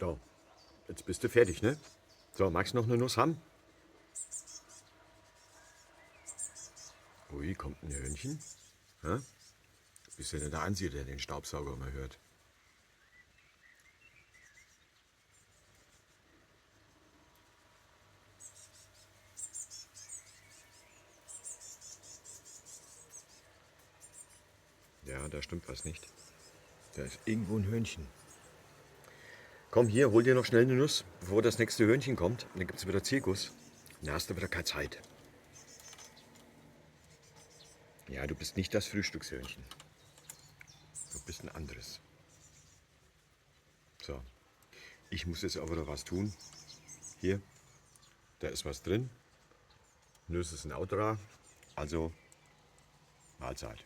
So, jetzt bist du fertig, ne? So, magst du noch eine Nuss haben? Ui, kommt ein Hörnchen. Hä? Bist du denn der Einzige, der den Staubsauger mal hört? Ja, da stimmt was nicht. Da ist irgendwo ein Hörnchen. Komm hier, hol dir noch schnell eine Nuss, bevor das nächste Hörnchen kommt. Dann gibt's wieder Zirkus. Dann hast du wieder keine Zeit. Ja, du bist nicht das Frühstückshörnchen. Du bist ein anderes. So, ich muss jetzt aber noch was tun. Hier, da ist was drin. Nüsse sind auch dran. Also, Mahlzeit.